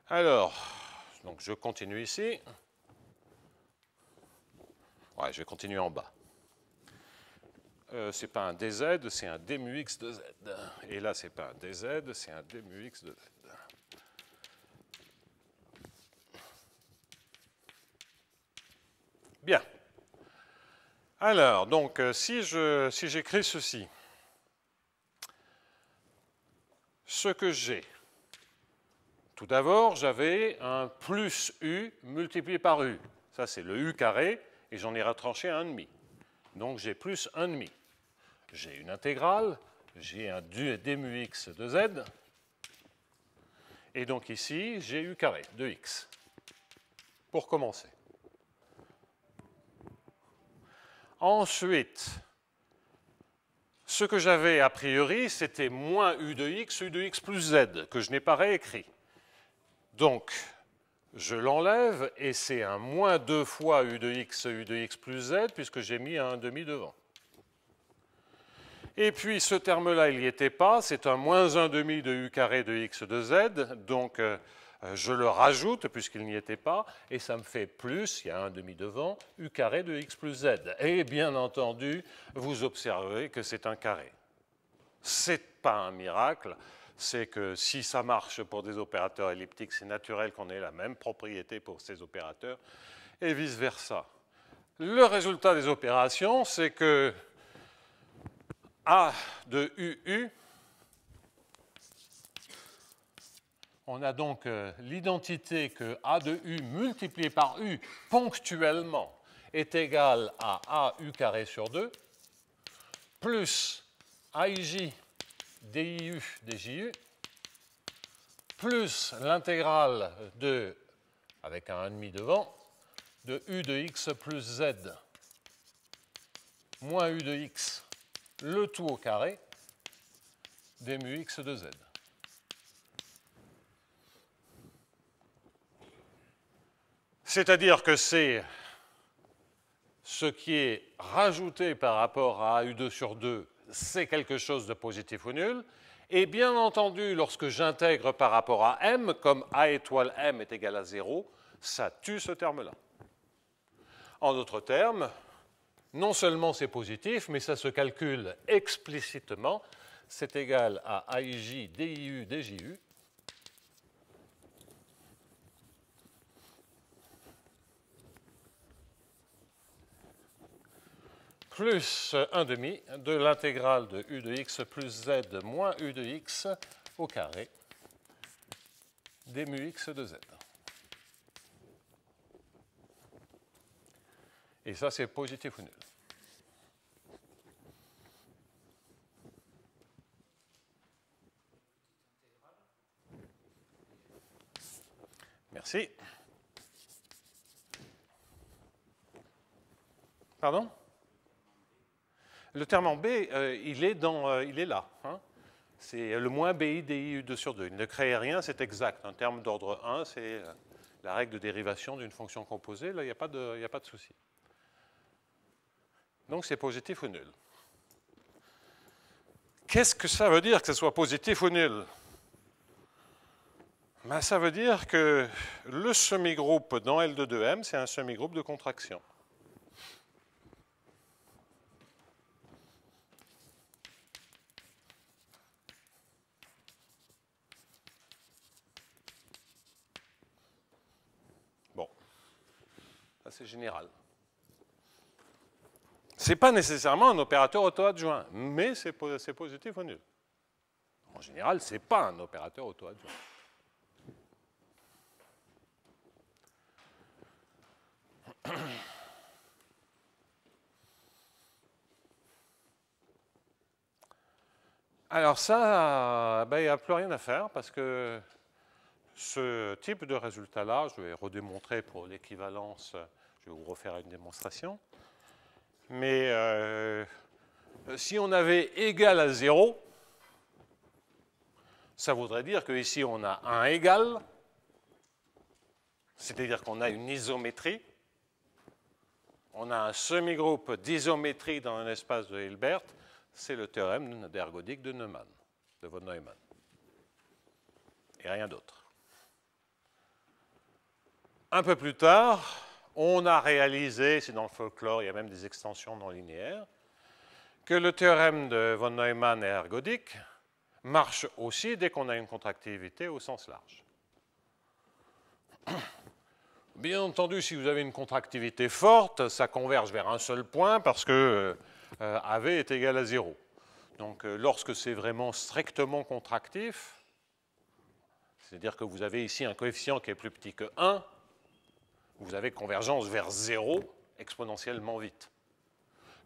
Alors, donc je continue ici. Ouais, je vais continuer en bas. C'est pas un dz, c'est un d mu x de z. Et là, c'est pas un dz, c'est un d mu x de z. Bien. Alors, donc, si j'écris ceci, ce que j'ai, tout d'abord, j'avais un plus u multiplié par u. Ça, c'est le u carré, et j'en ai retranché un demi. Donc, j'ai plus 1,5. J'ai une intégrale, j'ai un d mu x de z, et donc ici, j'ai u carré de x, pour commencer. Ensuite, ce que j'avais a priori, c'était moins u de x plus z, que je n'ai pas réécrit. Donc, je l'enlève, et c'est un moins 2 fois u de x plus z, puisque j'ai mis un demi devant. Et puis, ce terme-là, il n'y était pas, c'est un moins 1 demi de u carré de x de z, donc je le rajoute, puisqu'il n'y était pas, et ça me fait plus, il y a un demi devant, u carré de x plus z. Et bien entendu, vous observez que c'est un carré. Ce n'est pas un miracle, c'est que si ça marche pour des opérateurs elliptiques, c'est naturel qu'on ait la même propriété pour ces opérateurs, et vice-versa. Le résultat des opérations, c'est que A de UU, on a donc l'identité que A de U multiplié par U ponctuellement est égal à A U carré sur 2, plus AIJ DIU DJU, plus l'intégrale de, avec un 1,5 devant, de U de x plus z moins U de x, le tout au carré, d mu x de z. C'est-à-dire que c'est ce qui est rajouté par rapport à AU2 sur 2, c'est quelque chose de positif ou nul. Et bien entendu, lorsque j'intègre par rapport à m, comme A étoile m est égal à 0, ça tue ce terme-là. En d'autres termes, non seulement c'est positif, mais ça se calcule explicitement. C'est égal à AIJ DIU DJU, plus 1,5 de l'intégrale de u de x plus z moins u de x au carré d mu x de z. Et ça, c'est positif ou nul. Merci. Pardon ? Le terme en B, il est là. Hein. C'est le moins BI DI 2 sur 2. Il ne crée rien, c'est exact. Un terme d'ordre 1, c'est la règle de dérivation d'une fonction composée. Là, il n'y a pas de souci. Donc, c'est positif ou nul. Qu'est-ce que ça veut dire que ce soit positif ou nul ? Ben, ça veut dire que le semi-groupe dans L de 2M, c'est un semi-groupe de contraction. Bon, ça c'est général. Ce n'est pas nécessairement un opérateur auto-adjoint, mais c'est positif ou nul. En général, ce n'est pas un opérateur auto-adjoint. Alors ça, ben, il n'y a plus rien à faire parce que ce type de résultat-là, je vais redémontrer pour l'équivalence, je vais vous refaire une démonstration. Mais si on avait égal à 0, ça voudrait dire qu'ici on a un égal, c'est-à-dire qu'on a une isométrie. On a un semi-groupe d'isométrie dans un espace de Hilbert. C'est le théorème d'ergodique de Neumann, de von Neumann. Et rien d'autre. un peu plus tard, on a réalisé, c'est dans le folklore, il y a même des extensions non linéaires, que le théorème de von Neumann et ergodique marche aussi dès qu'on a une contractivité au sens large. Bien entendu, si vous avez une contractivité forte, ça converge vers un seul point parce que AV est égal à 0. Donc lorsque c'est vraiment strictement contractif, c'est-à-dire que vous avez ici un coefficient qui est plus petit que 1, vous avez convergence vers 0 exponentiellement vite.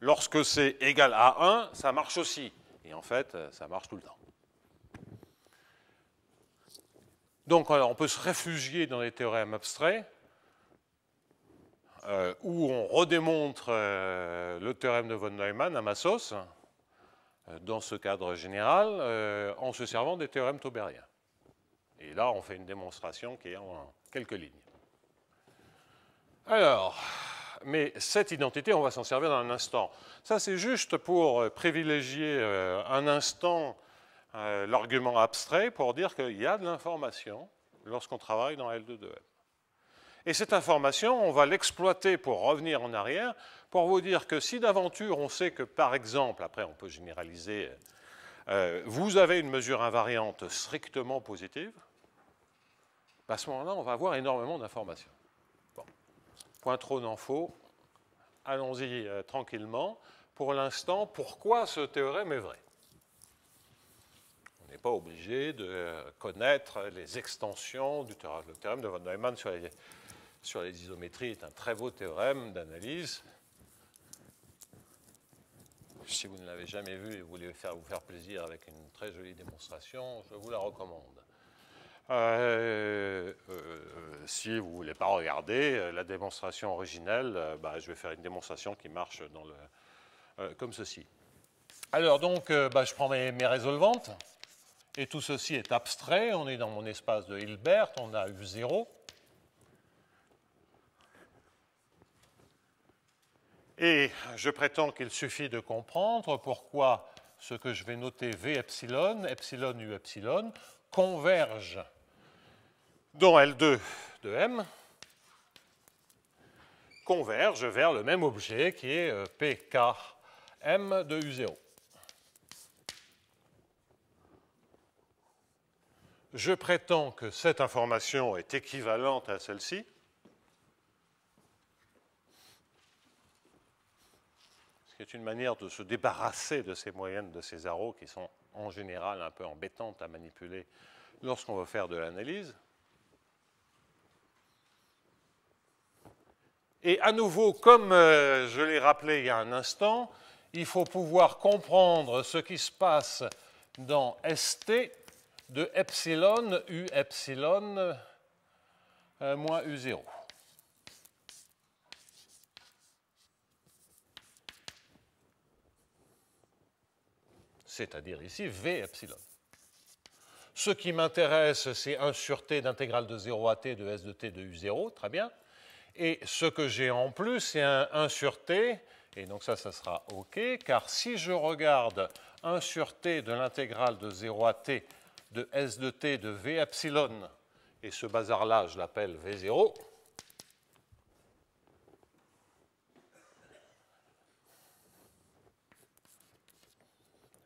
Lorsque c'est égal à 1, ça marche aussi. Et en fait, ça marche tout le temps. Donc on peut se réfugier dans les théorèmes abstraits où on redémontre le théorème de von Neumann à ma sauce, dans ce cadre général, en se servant des théorèmes taubériens. Et là, on fait une démonstration qui est en quelques lignes. Alors, mais cette identité, on va s'en servir dans un instant. Ça, c'est juste pour privilégier un instant l'argument abstrait pour dire qu'il y a de l'information lorsqu'on travaille dans L2-2M. Et cette information, on va l'exploiter pour revenir en arrière, pour vous dire que si d'aventure on sait que, par exemple, après on peut généraliser, vous avez une mesure invariante strictement positive, à ce moment-là, on va avoir énormément d'informations. Bon. Point trop n'en faut. Allons-y tranquillement. Pour l'instant, pourquoi ce théorème est vrai? On n'est pas obligé de connaître les extensions du théorème. Le théorème de von Neumann sur les isométries est un très beau théorème d'analyse. Si vous ne l'avez jamais vu et vous voulez vous faire plaisir avec une très jolie démonstration, je vous la recommande. Si vous ne voulez pas regarder la démonstration originelle, je vais faire une démonstration qui marche dans comme ceci. Alors donc, je prends mes résolvantes, et tout ceci est abstrait. On est dans mon espace de Hilbert, on a U0. Et je prétends qu'il suffit de comprendre pourquoi ce que je vais noter V epsilon, epsilon U epsilon, converge dans L2 de M, converge vers le même objet qui est PKM de U0. Je prétends que cette information est équivalente à celle-ci. Ce qui est une manière de se débarrasser de ces moyennes de Césaraux qui sont en général un peu embêtantes à manipuler lorsqu'on veut faire de l'analyse. Et à nouveau, comme je l'ai rappelé il y a un instant, il faut pouvoir comprendre ce qui se passe dans ST de epsilon U epsilon moins U0. C'est-à-dire ici V epsilon. Ce qui m'intéresse, c'est 1 sur T d'intégrale de 0 à T de S de T de U0, très bien. Et ce que j'ai en plus, c'est un 1 sur T, et donc ça sera OK, car si je regarde 1 sur T de l'intégrale de 0 à T de S de T de V epsilon, et ce bazar-là, je l'appelle V0,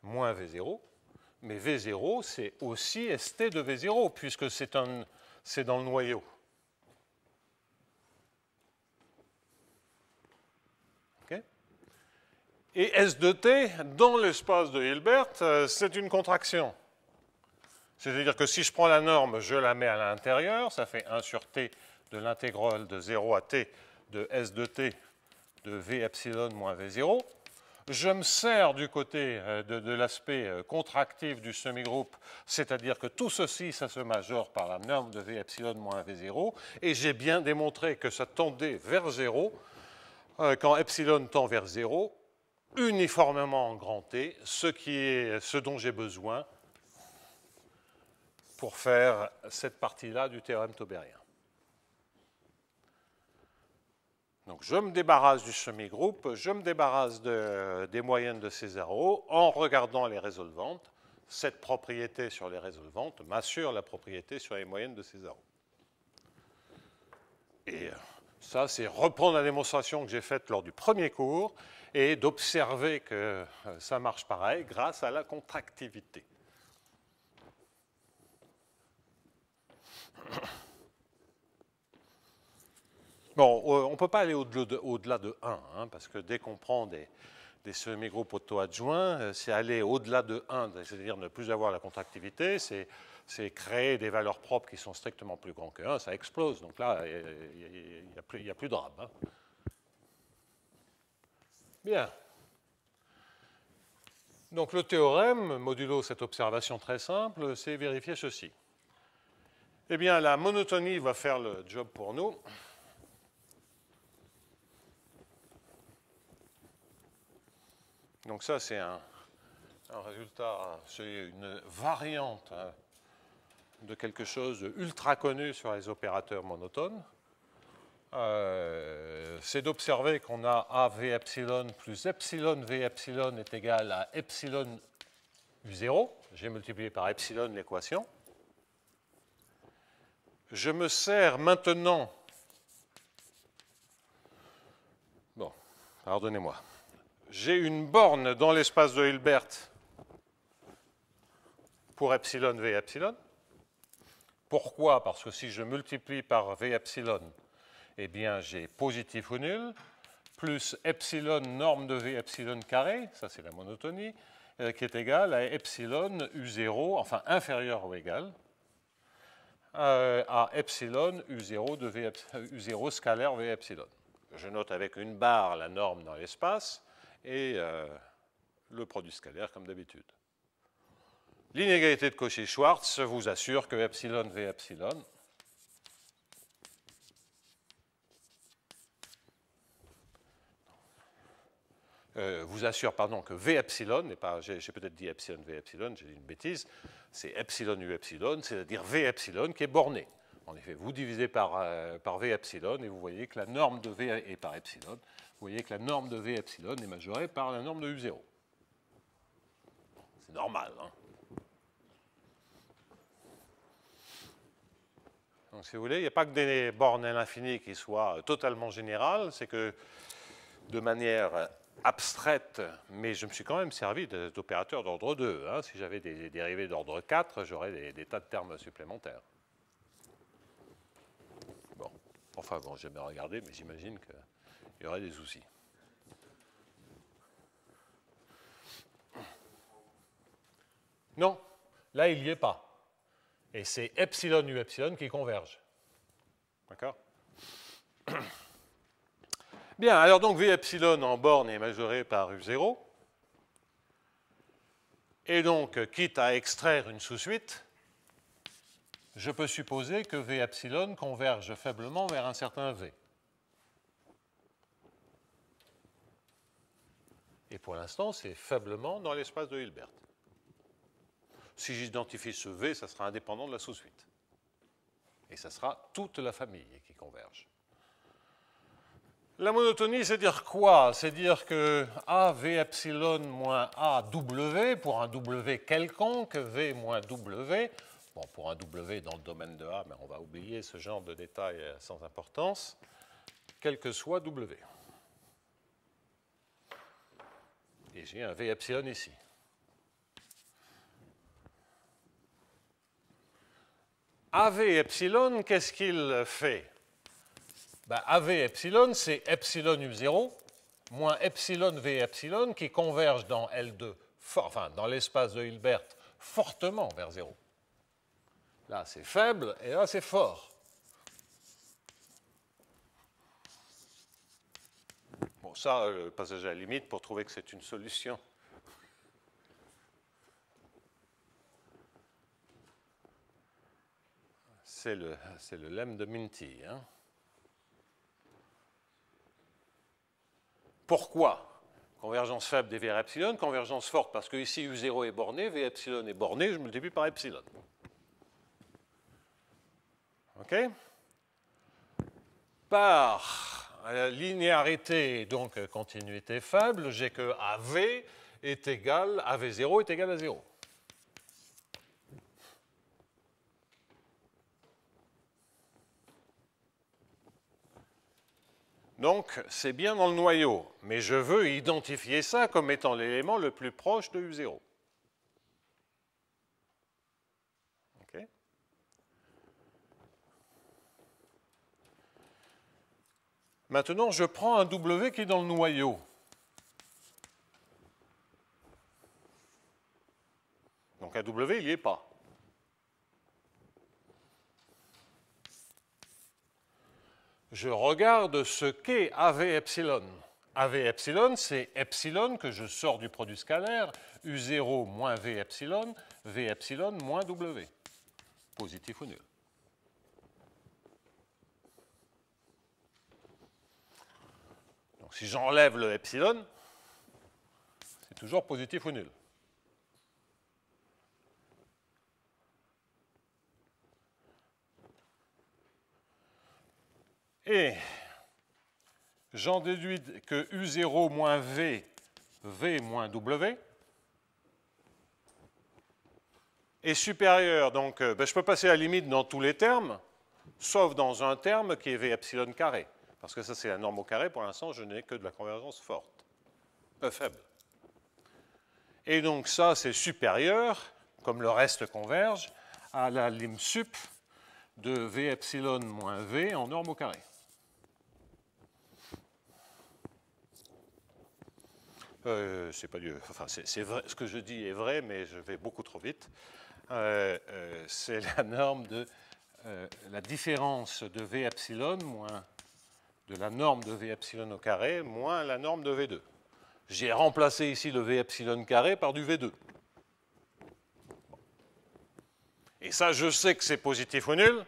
moins V0, mais V0, c'est aussi ST de V0, puisque c'est dans le noyau. Okay. Et S de T, dans l'espace de Hilbert, c'est une contraction. C'est-à-dire que si je prends la norme, je la mets à l'intérieur, ça fait 1 sur T de l'intégrale de 0 à T de S de T de V epsilon moins V0. Je me sers du côté de l'aspect contractif du semi-groupe, c'est-à-dire que tout ceci, ça se majore par la norme de V epsilon moins V0, et j'ai bien démontré que ça tendait vers 0, quand epsilon tend vers 0, uniformément en grand T, ce dont j'ai besoin pour faire cette partie-là du théorème taubérien. Donc je me débarrasse du semi-groupe, je me débarrasse des moyennes de Césaraux en regardant les résolvantes. Cette propriété sur les résolvantes m'assure la propriété sur les moyennes de Césaraux. Et ça, c'est reprendre la démonstration que j'ai faite lors du premier cours et d'observer que ça marche pareil grâce à la contractivité. Bon, on ne peut pas aller au-delà de 1, hein, parce que dès qu'on prend des semi-groupes auto-adjoints, c'est aller au-delà de 1, c'est-à-dire ne plus avoir la contractivité, c'est créer des valeurs propres qui sont strictement plus grands que 1, ça explose. Donc là, il n'y a plus de drame. Hein. Bien. Donc le théorème, modulo cette observation très simple, c'est vérifier ceci. Eh bien, la monotonie va faire le job pour nous. Donc ça, c'est un résultat, c'est une variante de quelque chose d'ultra connu sur les opérateurs monotones. C'est d'observer qu'on a AV epsilon plus epsilon V epsilon est égal à epsilon U0. J'ai multiplié par epsilon l'équation. Je me sers maintenant... Bon, pardonnez-moi. J'ai une borne dans l'espace de Hilbert pour epsilon V epsilon. Pourquoi? Parce que si je multiplie par V epsilon, eh bien j'ai positif ou nul, plus epsilon norme de V epsilon carré, ça c'est la monotonie, qui est égal à epsilon U0, enfin inférieur ou égal, à epsilon U0 de U0 scalaire V epsilon. Je note avec une barre la norme dans l'espace et le produit scalaire comme d'habitude. L'inégalité de Cauchy-Schwarz vous assure que epsilon V epsilon vous assure que V epsilon, et pas, j'ai peut-être dit epsilon V epsilon, j'ai dit une bêtise, c'est epsilon U epsilon, c'est-à-dire V epsilon qui est borné. En effet, vous divisez par V epsilon et vous voyez que la norme de V est par epsilon. Vous voyez que la norme de V epsilon est majorée par la norme de U0. C'est normal. Hein. Donc, si vous voulez, il n'y a pas que des bornes à l'infini qui soient totalement générales, c'est que de manière abstraite, mais je me suis quand même servi d'opérateurs d'ordre 2. Hein. Si j'avais des dérivés d'ordre 4, j'aurais des tas de termes supplémentaires. Bon, enfin bon, j'ai jamais regardé, mais j'imagine qu'il y aurait des soucis. Non, là il n'y est pas. Et c'est epsilon U epsilon qui converge. D'accord? Bien, alors donc V epsilon en borne est majoré par U0. Et donc, quitte à extraire une sous-suite, je peux supposer que V epsilon converge faiblement vers un certain V. Et pour l'instant, c'est faiblement dans l'espace de Hilbert. Si j'identifie ce V, ça sera indépendant de la sous-suite. Et ça sera toute la famille qui converge. La monotonie, c'est dire quoi? C'est dire que A V epsilon moins A W, pour un W quelconque, V moins W, bon, pour un W dans le domaine de A, mais on va oublier ce genre de détails sans importance, quel que soit W. Et j'ai un V epsilon ici. AV epsilon, qu'est-ce qu'il fait? Ben, AV epsilon, c'est epsilon U0 moins epsilon V epsilon qui converge dans L2, enfin dans l'espace de Hilbert, fortement vers 0. Là, c'est faible et là, c'est fort. Bon, ça, le passage à la limite pour trouver que c'est une solution. C'est le lemme de Minty. Hein. Pourquoi? Convergence faible des V epsilon, convergence forte parce que ici U0 est borné, V epsilon est borné, je multiplie par epsilon. OK? Par linéarité, donc continuité faible, j'ai que AV est égal, AV0 est égal à 0. Donc, c'est bien dans le noyau, mais je veux identifier ça comme étant l'élément le plus proche de U0. Okay. Maintenant, je prends un W qui est dans le noyau. Donc, un W, il n'y est pas. Je regarde ce qu'est AV epsilon. AV epsilon, c'est epsilon que je sors du produit scalaire, U0 moins V epsilon moins W. Positif ou nul. Donc si j'enlève le epsilon, c'est toujours positif ou nul. Et j'en déduis que U0 moins V, V moins W, est supérieur. Donc je peux passer la limite dans tous les termes, sauf dans un terme qui est V epsilon carré. Parce que ça, c'est la norme au carré. Pour l'instant, je n'ai que de la convergence forte, faible. Et donc ça, c'est supérieur, comme le reste converge, à la lim sup de V epsilon moins V en norme au carré. C'est pas du, enfin, c'est vrai, ce que je dis est vrai, mais je vais beaucoup trop vite. C'est la norme de la différence de V epsilon moins de la norme de V epsilon au carré moins la norme de V2. J'ai remplacé ici le V epsilon carré par du V2. Et ça, je sais que c'est positif ou nul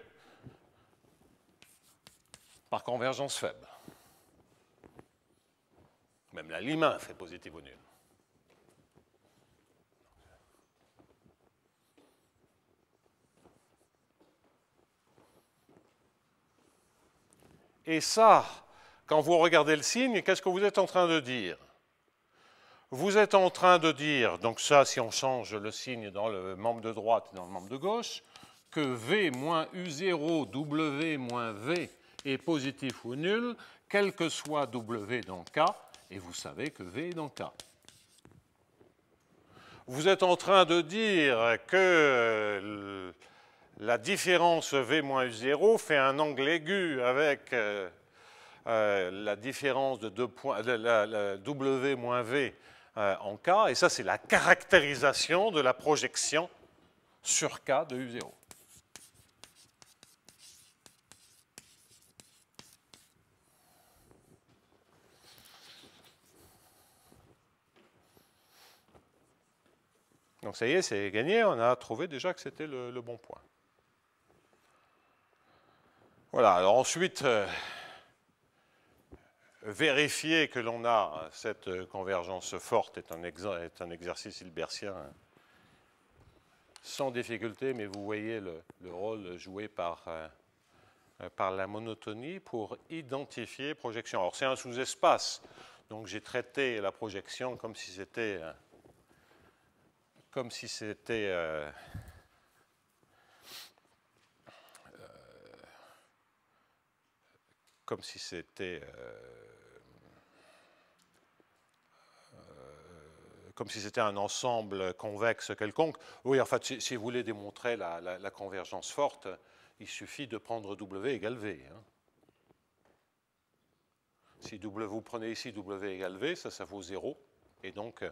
par convergence faible. Même la lim 1 fait positif ou nul. Et ça, quand vous regardez le signe, qu'est-ce que vous êtes en train de dire? Vous êtes en train de dire, donc ça, si on change le signe dans le membre de droite et dans le membre de gauche, que V moins U0, W moins V est positif ou nul, quel que soit W dans K, et vous savez que V est dans K. Vous êtes en train de dire que la différence V moins U0 fait un angle aigu avec la différence de deux points, la W moins V en K, et ça c'est la caractérisation de la projection sur K de U0. Donc ça y est, c'est gagné, on a trouvé déjà que c'était le bon point. Voilà, alors ensuite, vérifier que l'on a cette convergence forte est un exercice hilbertien sans difficulté, mais vous voyez le rôle joué par la monotonie pour identifier projection. Alors c'est un sous-espace, donc j'ai traité la projection comme si c'était un ensemble convexe quelconque. Oui, en fait, si vous voulez démontrer la convergence forte, il suffit de prendre W égale V. Hein. Si vous prenez ici W égale V, ça vaut 0. Et donc,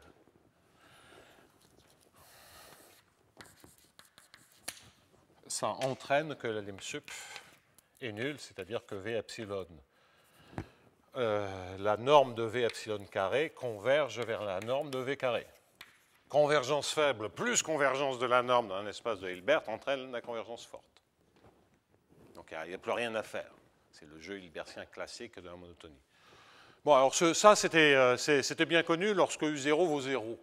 ça entraîne que la lim sup est nulle, c'est-à-dire que V epsilon, la norme de V epsilon carré converge vers la norme de V carré. Convergence faible plus convergence de la norme dans un espace de Hilbert entraîne la convergence forte. Donc il n'y a plus rien à faire. C'est le jeu hilbertien classique de la monotonie. Bon, alors ça, c'était bien connu lorsque U0 vaut 0.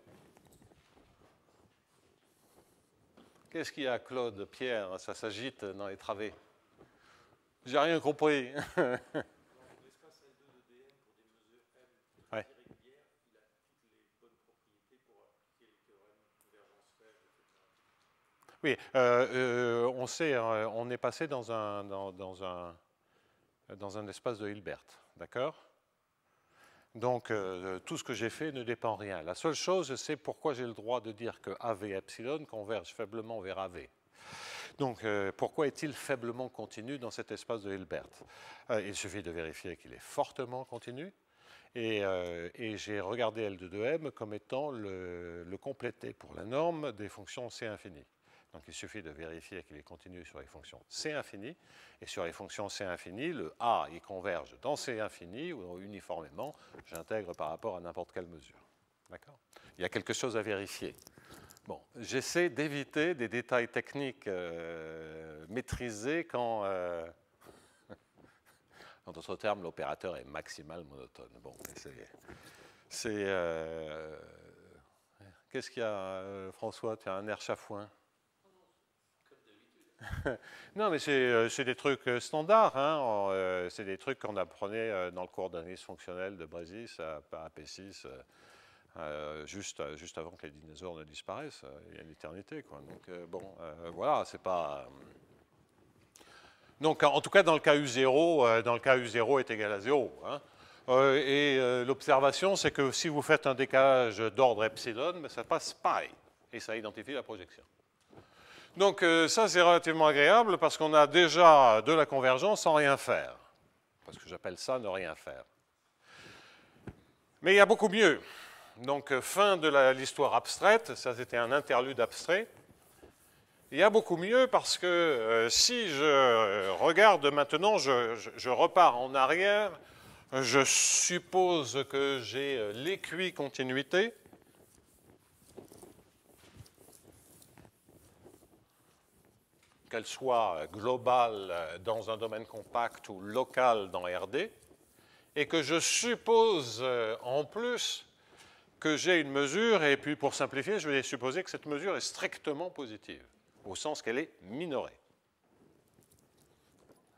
Qu'est-ce qu'il y a, Claude, Pierre? Ça s'agite dans les travées. J'ai rien compris. L'espace L2 de Dm pour des mesures M irrégulières, il a toutes les bonnes propriétés pour appliquer les théorèmes de convergence faible, etc. Oui, on sait, on est passé dans un espace de Hilbert, d'accord? Donc, tout ce que j'ai fait ne dépend de rien. La seule chose, c'est pourquoi j'ai le droit de dire que AV epsilon converge faiblement vers AV. Donc, pourquoi est-il faiblement continu dans cet espace de Hilbert? Il suffit de vérifier qu'il est fortement continu. Et j'ai regardé L de 2M comme étant le complété pour la norme des fonctions C infini. Donc il suffit de vérifier qu'il est continu sur les fonctions C infini. Et sur les fonctions C infini, le A, il converge dans C infini ou uniformément, j'intègre par rapport à n'importe quelle mesure. D'accord? Il y a quelque chose à vérifier. Bon, j'essaie d'éviter des détails techniques maîtrisés quand... En d'autres termes, l'opérateur est maximal monotone. Bon, qu'est-ce qu'il y a, François? Tu as un air chafouin. Non, mais c'est des trucs standards. Hein. C'est des trucs qu'on apprenait dans le cours d'analyse fonctionnelle de Brésis à P6, juste avant que les dinosaures ne disparaissent. Il y a une éternité, quoi. Donc, voilà, c'est pas... Donc, en tout cas, dans le cas U0, U0 est égal à 0. Hein. L'observation, c'est que si vous faites un décalage d'ordre epsilon, ça passe pareil. Et ça identifie la projection. Donc, ça, c'est relativement agréable parce qu'on a déjà de la convergence sans rien faire. Parce que j'appelle ça ne rien faire. Mais il y a beaucoup mieux. Donc, fin de l'histoire abstraite. Ça, c'était un interlude abstrait. Il y a beaucoup mieux parce que si je regarde maintenant, je repars en arrière, je suppose que j'ai l'équicontinuité. Qu'elle soit globale dans un domaine compact ou locale dans RD, et que je suppose en plus que j'ai une mesure, et puis pour simplifier, je vais supposer que cette mesure est strictement positive, au sens qu'elle est minorée,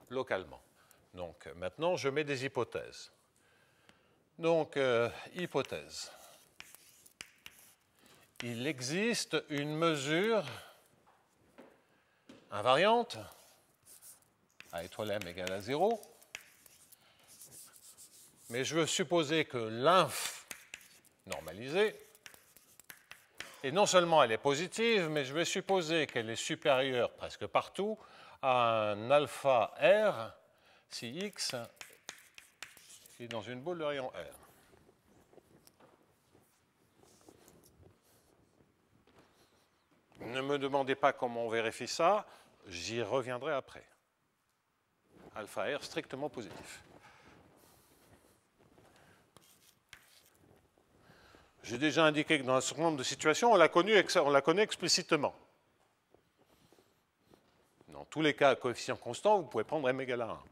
localement. Donc maintenant, je mets des hypothèses. Donc, hypothèse. Il existe une mesure invariante, A étoile M égale à 0, mais je veux supposer que l'inf normalisée, et non seulement elle est positive, mais je vais supposer qu'elle est supérieure presque partout à un alpha R si X est dans une boule de rayon R. Ne me demandez pas comment on vérifie ça, j'y reviendrai après. Alpha R strictement positif. J'ai déjà indiqué que dans un certain nombre de situations, on la connaît explicitement. Dans tous les cas à coefficient constant, vous pouvez prendre M égale à 1.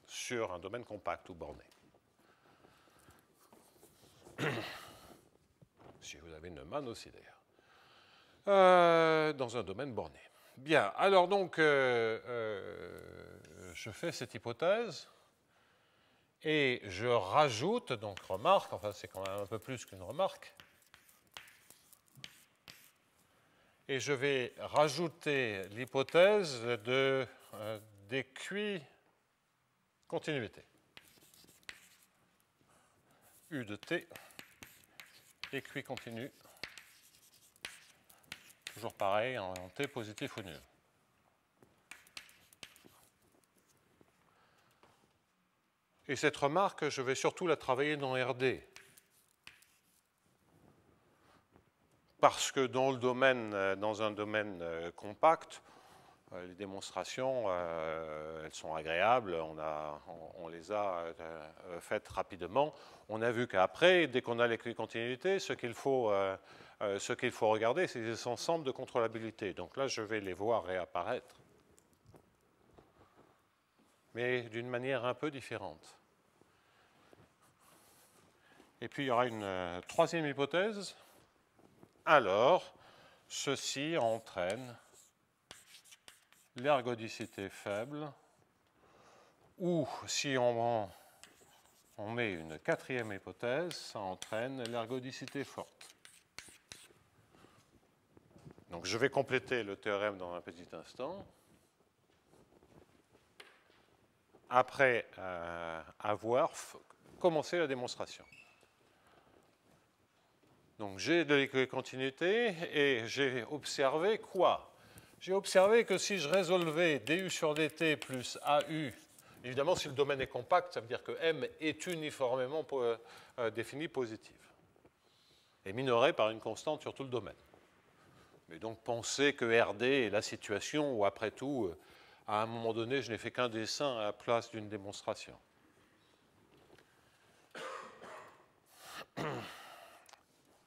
Sur un domaine compact ou borné. Si vous avez une manne aussi d'ailleurs. Dans un domaine borné. Bien, alors donc, je fais cette hypothèse et je rajoute, donc remarque, enfin c'est quand même un peu plus qu'une remarque, et je vais rajouter l'hypothèse d'équicontinuité. U de T, équicontinue. Toujours pareil, en T positif ou nul. Et cette remarque, je vais surtout la travailler dans RD. Parce que dans un domaine compact, les démonstrations, elles sont agréables, on les a faites rapidement. On a vu qu'après, dès qu'on a l'équicontinuité, ce qu'il faut regarder, c'est les ensembles de contrôlabilité. Donc là, je vais les voir réapparaître, mais d'une manière un peu différente. Et puis, il y aura une troisième hypothèse. Alors, ceci entraîne l'ergodicité faible, ou si on met une quatrième hypothèse, ça entraîne l'ergodicité forte. Donc je vais compléter le théorème dans un petit instant. après avoir commencé la démonstration. Donc j'ai de l'équicontinuité et j'ai observé quoi? J'ai observé que si je résolvais du sur dt plus AU, évidemment si le domaine est compact, ça veut dire que M est uniformément défini positif et minoré par une constante sur tout le domaine. Mais donc pensez que RD est la situation où après tout, à un moment donné, je n'ai fait qu'un dessin à la place d'une démonstration.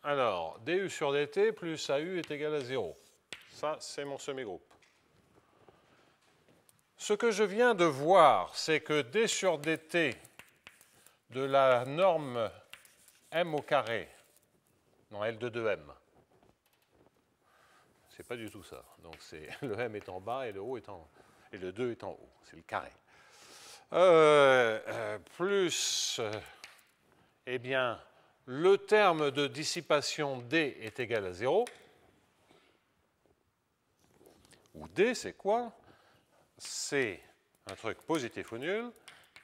Alors, du sur dt plus AU est égal à 0. Ça, c'est mon semi-groupe. Ce que je viens de voir, c'est que d sur dt de la norme m au carré, non, L de 2m, c'est pas du tout ça. Donc, le m est en bas et le haut est en haut, et le 2 est en haut. C'est le carré. Plus, eh bien, le terme de dissipation D est égal à 0. Où D, c'est quoi? C'est un truc positif ou nul,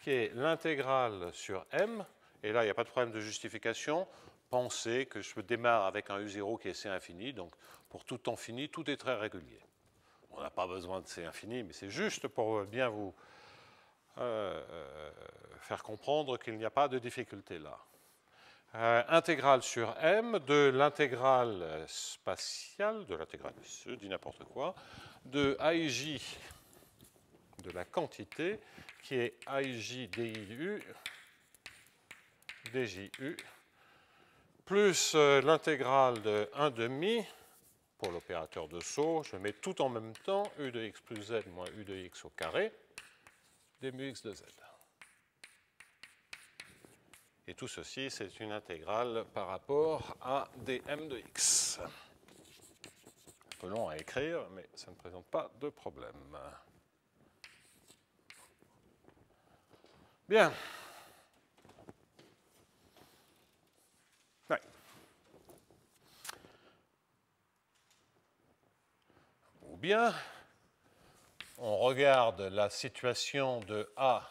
qui est l'intégrale sur M. Et là, il n'y a pas de problème de justification. Pensez que je démarre avec un U0 qui est C infini. Donc, pour tout temps fini, tout est très régulier. On n'a pas besoin de C infini, mais c'est juste pour bien vous faire comprendre qu'il n'y a pas de difficulté là. Intégrale sur M de l'intégrale spatiale, de l'intégrale, je dis n'importe quoi, de AIJ de la quantité qui est AIJ DIU, DJU, plus l'intégrale de 1,5 pour l'opérateur de saut. Je mets tout en même temps, U de x plus z moins U de x au carré, d mu x de z. Et tout ceci, c'est une intégrale par rapport à dm de x. Un peu long à écrire, mais ça ne présente pas de problème. Bien. Ouais. Ou bien, on regarde la situation de A,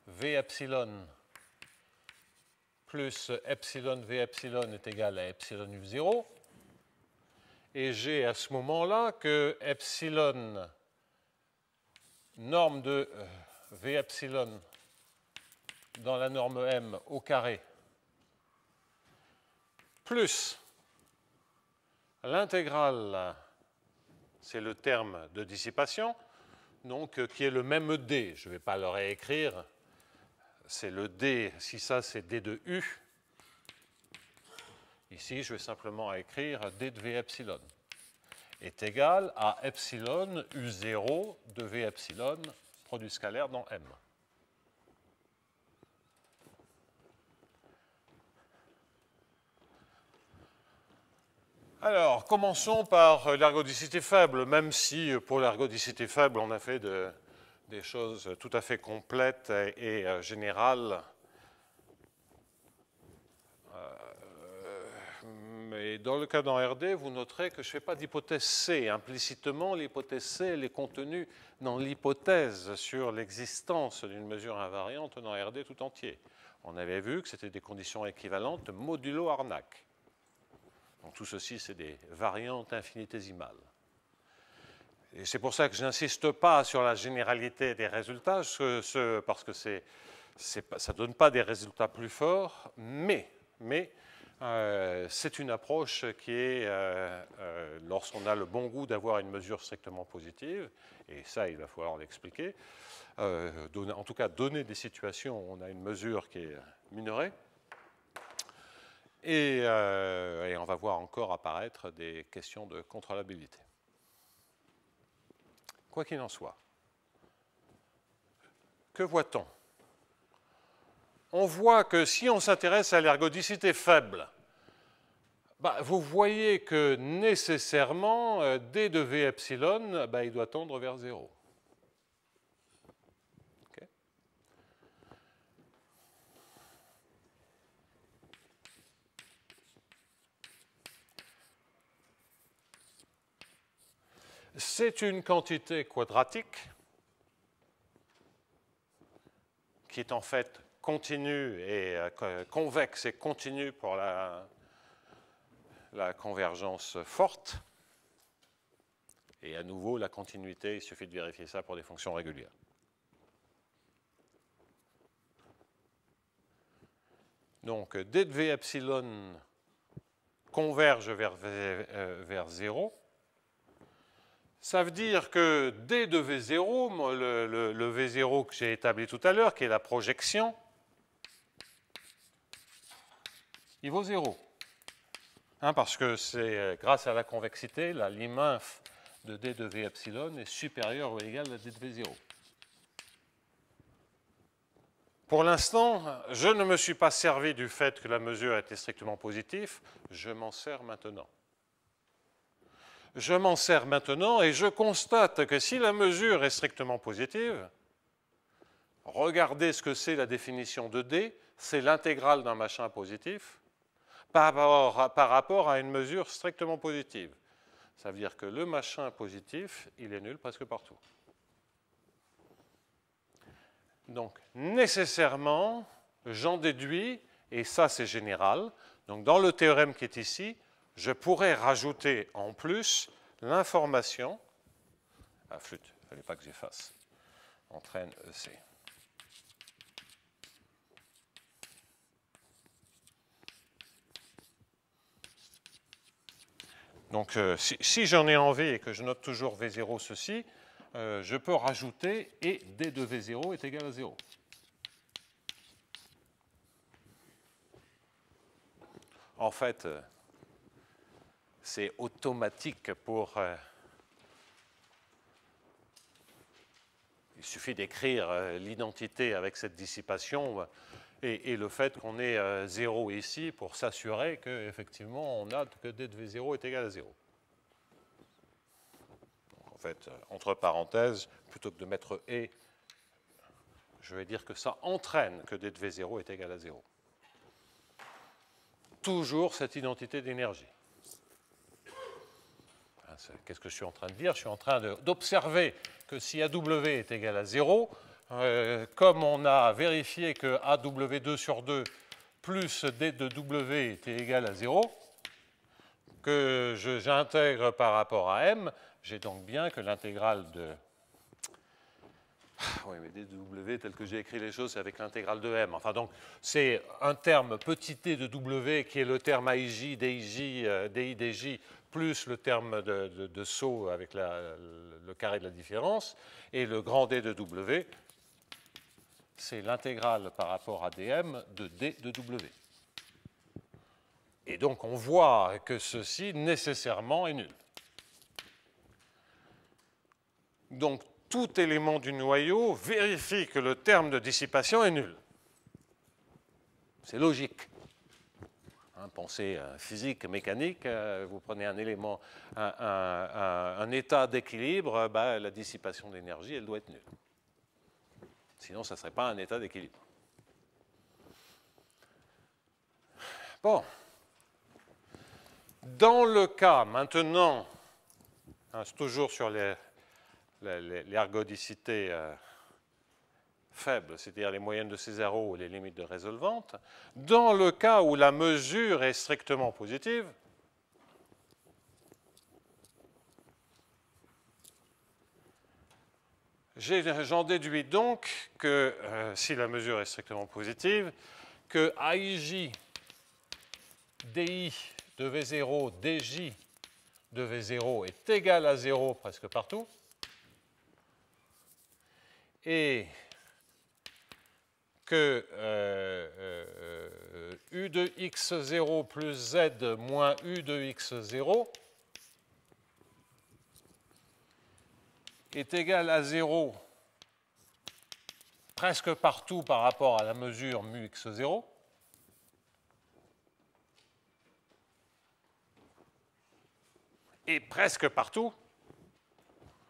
V epsilon plus epsilon V epsilon est égal à epsilon U0. Et j'ai à ce moment-là que epsilon, norme de V epsilon dans la norme M au carré, plus l'intégrale, c'est le terme de dissipation, donc qui est le même D. Je ne vais pas le réécrire. C'est le D, si ça c'est D de U. Ici, je vais simplement écrire D de V epsilon est égal à epsilon U0 de V epsilon, produit scalaire dans M. Alors, commençons par l'ergodicité faible, même si pour l'ergodicité faible, on a fait des choses tout à fait complètes et générales. Mais dans le cas d'un RD, vous noterez que je ne fais pas d'hypothèse C. Implicitement, l'hypothèse C, elle est contenue dans l'hypothèse sur l'existence d'une mesure invariante dans RD tout entier. On avait vu que c'était des conditions équivalentes modulo Harnack. Donc tout ceci, c'est des variantes infinitésimales. Et c'est pour ça que je n'insiste pas sur la généralité des résultats, parce que ça ne donne pas des résultats plus forts, mais c'est une approche qui est, lorsqu'on a le bon goût d'avoir une mesure strictement positive, et ça, il va falloir l'expliquer, en tout cas donner des situations où on a une mesure qui est minorée, et on va voir encore apparaître des questions de contrôlabilité. Quoi qu'il en soit, que voit-on? On voit que si on s'intéresse à l'ergodicité faible, vous voyez que nécessairement, D de V epsilon, il doit tendre vers 0. Okay. C'est une quantité quadratique. qui est en fait continu et convexe et continu pour la convergence forte. Et à nouveau, la continuité, il suffit de vérifier ça pour des fonctions régulières. Donc, d de v epsilon converge vers 0. Ça veut dire que d de v0, le v0 que j'ai établi tout à l'heure, qui est la projection, il vaut 0. Hein, parce que c'est grâce à la convexité, la lim inf de d de v epsilon est supérieure ou égale à d de v0. Pour l'instant, je ne me suis pas servi du fait que la mesure était strictement positive, je m'en sers maintenant. Je m'en sers maintenant et je constate que si la mesure est strictement positive, regardez ce que c'est la définition de D, c'est l'intégrale d'un machin positif par rapport à une mesure strictement positive. Ça veut dire que le machin positif, il est nul presque partout. Donc, nécessairement, j'en déduis, et ça c'est général, donc dans le théorème qui est ici, je pourrais rajouter en plus l'information, ah flûte, il ne fallait pas que j'efface, entraîne EC. Donc, si j'en ai envie et que je note toujours V0 ceci, je peux rajouter et d de V0 est égal à 0. En fait, c'est automatique pour... il suffit d'écrire l'identité avec cette dissipation et le fait qu'on ait 0 ici pour s'assurer qu'effectivement on a que d de V0 est égal à 0. En fait, entre parenthèses, plutôt que de mettre et, je vais dire que ça entraîne que d de V0 est égal à 0. Toujours cette identité d'énergie. Qu'est-ce que je suis en train de dire? Je suis en train d'observer que si AW est égal à 0, comme on a vérifié que AW2 sur 2 plus D de W était égal à 0, que j'intègre par rapport à M, j'ai donc bien que l'intégrale de... Oui, mais d de W, tel que j'ai écrit les choses, c'est avec l'intégrale de M. Enfin, donc, c'est un terme petit t de W qui est le terme AIJ, DIJ, DI, DJ, plus le terme de saut avec le carré de la différence. Et le grand D de W, c'est l'intégrale par rapport à dm de D de W. Et donc, on voit que ceci, nécessairement, est nul. Donc, tout élément du noyau vérifie que le terme de dissipation est nul. C'est logique. Hein, pensez physique, mécanique, vous prenez un élément, un état d'équilibre, la dissipation d'énergie, elle doit être nulle. Sinon, ça ne serait pas un état d'équilibre. Bon. Dans le cas, maintenant, hein, c'est toujours sur l'ergodicité faible, c'est-à-dire les moyennes de Césaro ou les limites de résolvante, dans le cas où la mesure est strictement positive, j'en déduis donc que, si la mesure est strictement positive, que AIJ DI de V0, DJ de V0 est égal à 0 presque partout, et que U de x0 plus z moins U de x0 est égal à 0 presque partout par rapport à la mesure mu x0. Et presque partout,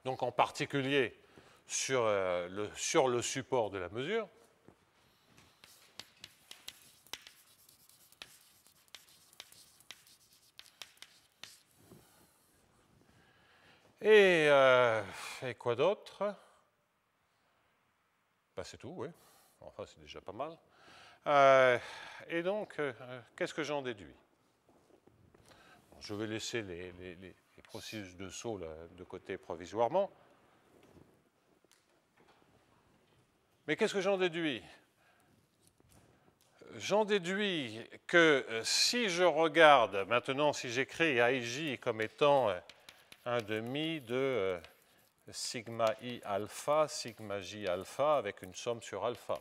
donc en particulier sur le support de la mesure. Et quoi d'autre? C'est tout, oui. Enfin, c'est déjà pas mal. Et donc, qu'est-ce que j'en déduis? Je vais laisser les processus de saut là, de côté provisoirement. Mais qu'est-ce que j'en déduis? J'en déduis que si je regarde, maintenant, si j'écris IJ comme étant un demi de sigma I alpha, sigma J alpha, avec une somme sur alpha.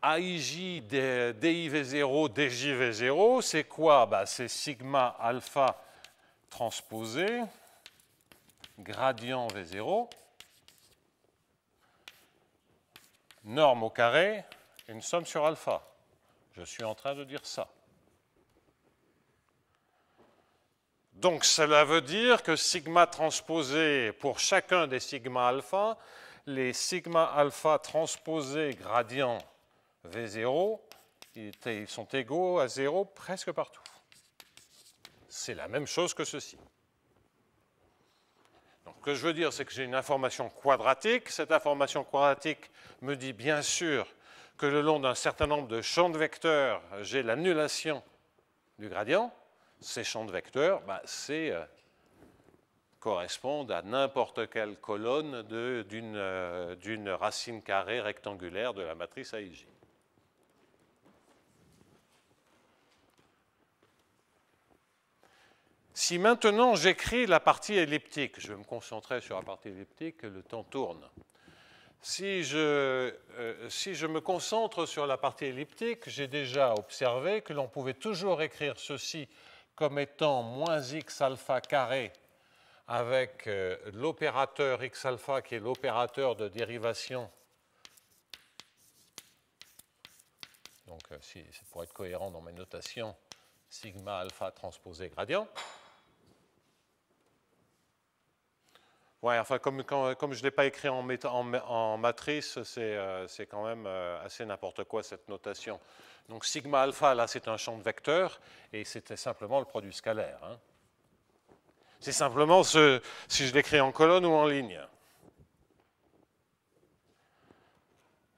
AIJ DIV0, DJV0, c'est quoi? Bah, c'est sigma alpha transposé, gradient V0, norme au carré, une somme sur alpha. Je suis en train de dire ça. Donc cela veut dire que sigma transposé pour chacun des sigma alpha, les sigma alpha transposés gradient V0, ils sont égaux à 0 presque partout. C'est la même chose que ceci. Donc, ce que je veux dire, c'est que j'ai une information quadratique. Cette information quadratique me dit bien sûr que le long d'un certain nombre de champs de vecteurs, j'ai l'annulation du gradient. Ces champs de vecteurs, bah, correspondent à n'importe quelle colonne d'une racine carrée rectangulaire de la matrice AIJ. Si maintenant j'écris la partie elliptique, je vais me concentrer sur la partie elliptique, le temps tourne. Si je me concentre sur la partie elliptique, j'ai déjà observé que l'on pouvait toujours écrire ceci comme étant moins x alpha carré avec l'opérateur x alpha qui est l'opérateur de dérivation. Donc, c'est pour être cohérent dans mes notations, sigma alpha transposé gradient. Ouais, enfin, comme je ne l'ai pas écrit en matrice, c'est quand même assez n'importe quoi cette notation. Donc sigma alpha, là, c'est un champ de vecteurs, et c'était simplement le produit scalaire. Hein. C'est simplement si je l'écris en colonne ou en ligne.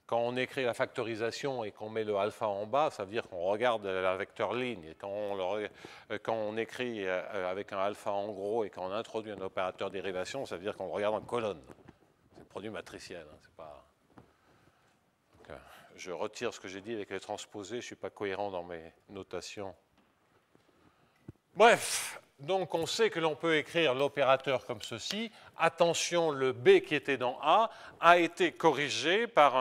Quand on écrit la factorisation et qu'on met le alpha en bas, ça veut dire qu'on regarde la vecteur ligne. Et quand on écrit avec un alpha en gros et qu'on introduit un opérateur dérivation, ça veut dire qu'on le regarde en colonne. C'est le produit matriciel. Hein, c'est pas... Donc, je retire ce que j'ai dit avec les transposés, je ne suis pas cohérent dans mes notations. Bref, donc on sait que l'on peut écrire l'opérateur comme ceci. Attention, le B qui était dans A été corrigé par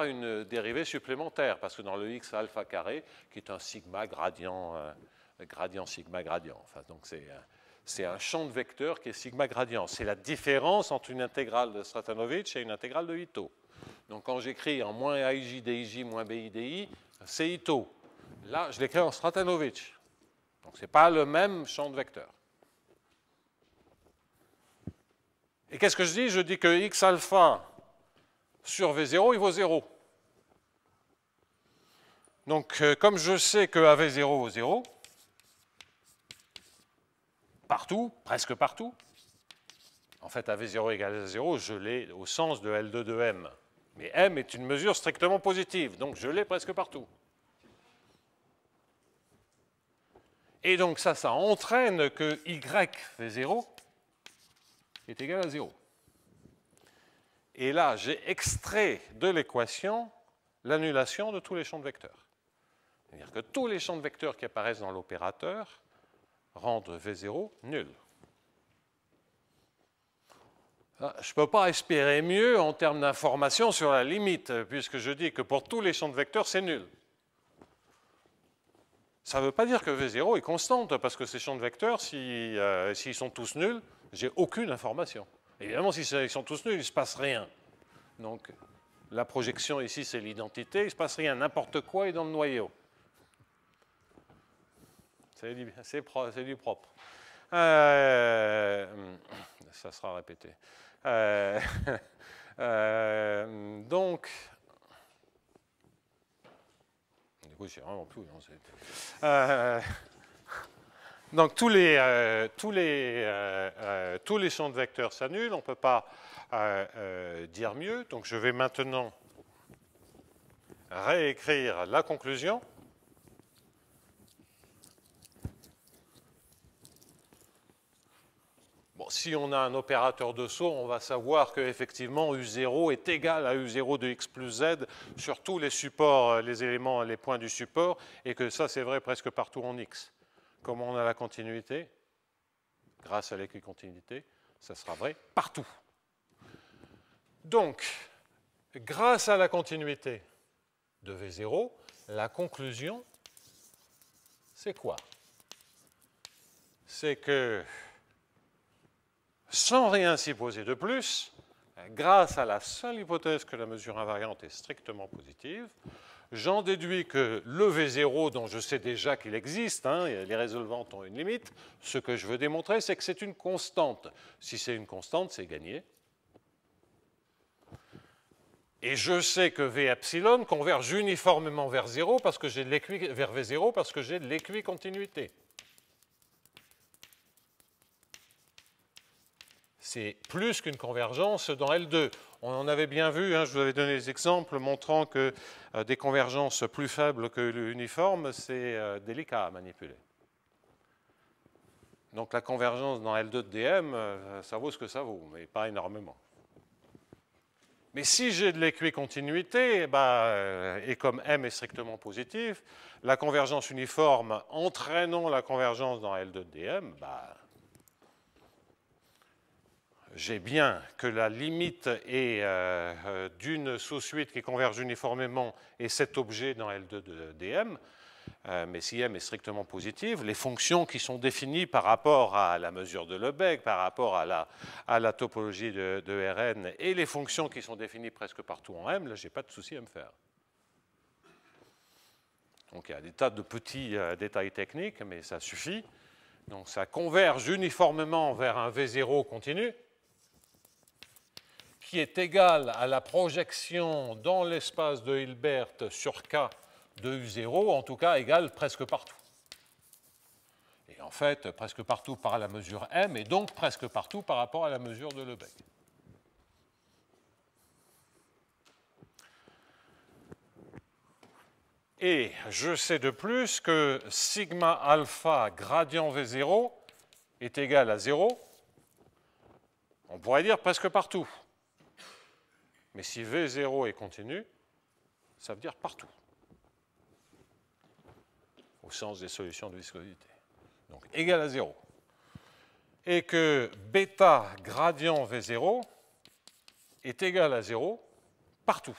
une dérivée supplémentaire, parce que dans le x alpha carré, qui est un sigma gradient, sigma gradient. Enfin, donc c'est un champ de vecteurs qui est sigma gradient. C'est la différence entre une intégrale de Stratanovich et une intégrale de Ito. Donc quand j'écris en moins AIJ DIJ moins BI DI, c'est Ito. Là, je l'écris en Stratanovich. Donc, ce n'est pas le même champ de vecteurs. Et qu'est-ce que je dis? Je dis que x alpha sur V0, il vaut 0. Donc, comme je sais que AV0 vaut 0, partout, presque partout, en fait, AV0 égale à 0, je l'ai au sens de L2 de M. Mais M est une mesure strictement positive, donc je l'ai presque partout. Et donc ça entraîne que y V0 est égal à 0. Et là, j'ai extrait de l'équation l'annulation de tous les champs de vecteurs. C'est-à-dire que tous les champs de vecteurs qui apparaissent dans l'opérateur rendent V0 nul. Je ne peux pas espérer mieux en termes d'information sur la limite, puisque je dis que pour tous les champs de vecteurs, c'est nul. Ça ne veut pas dire que V0 est constante, parce que ces champs de vecteurs, s'ils sont tous nuls, j'ai aucune information. Évidemment, s'ils sont tous nuls, il ne se passe rien. Donc, la projection ici, c'est l'identité, il ne se passe rien, n'importe quoi est dans le noyau. C'est du propre. Ça sera répété. Donc... Du coup, c'est vraiment plus. Donc tous les champs de vecteurs s'annulent, on ne peut pas dire mieux. Donc je vais maintenant réécrire la conclusion. Bon, si on a un opérateur de saut, on va savoir qu'effectivement U0 est égal à U0 de x plus z sur tous les supports, les éléments, les points du support, et que ça c'est vrai presque partout en x. Comme on a la continuité, grâce à l'équicontinuité, ça sera vrai partout. Donc, grâce à la continuité de V0, la conclusion, c'est quoi? C'est que, sans rien s'y poser de plus, grâce à la seule hypothèse que la mesure invariante est strictement positive, j'en déduis que le V0, dont je sais déjà qu'il existe, hein, les résolvantes ont une limite, ce que je veux démontrer, c'est que c'est une constante. Si c'est une constante, c'est gagné. Et je sais que V epsilon converge uniformément vers 0 parce que j'ai de vers V0 parce que j'ai de l'équicontinuité. C'est plus qu'une convergence dans L2. On en avait bien vu, hein, je vous avais donné des exemples montrant que des convergences plus faibles que l'uniforme, c'est délicat à manipuler. Donc la convergence dans L2 de DM, ça vaut ce que ça vaut, mais pas énormément. Mais si j'ai de l'équicontinuité, et comme M est strictement positif, la convergence uniforme entraînant la convergence dans L2 de DM, j'ai bien que la limite est d'une sous-suite qui converge uniformément et cet objet dans L2 de DM, mais si M est strictement positive, les fonctions qui sont définies par rapport à la mesure de Lebesgue, par rapport à la topologie de Rn, et les fonctions qui sont définies presque partout en M, là, je n'ai pas de souci à me faire. Donc il y a des tas de petits détails techniques, mais ça suffit. Donc ça converge uniformément vers un V0 continu, qui est égal à la projection dans l'espace de Hilbert sur K de U0, en tout cas égal presque partout. Et en fait, presque partout par la mesure M, et donc presque partout par rapport à la mesure de Lebesgue. Et je sais de plus que sigma alpha gradient V0 est égal à 0, on pourrait dire presque partout. Mais si V0 est continu, ça veut dire partout, au sens des solutions de viscosité. Donc égal à 0. Et que bêta gradient V0 est égal à 0 partout.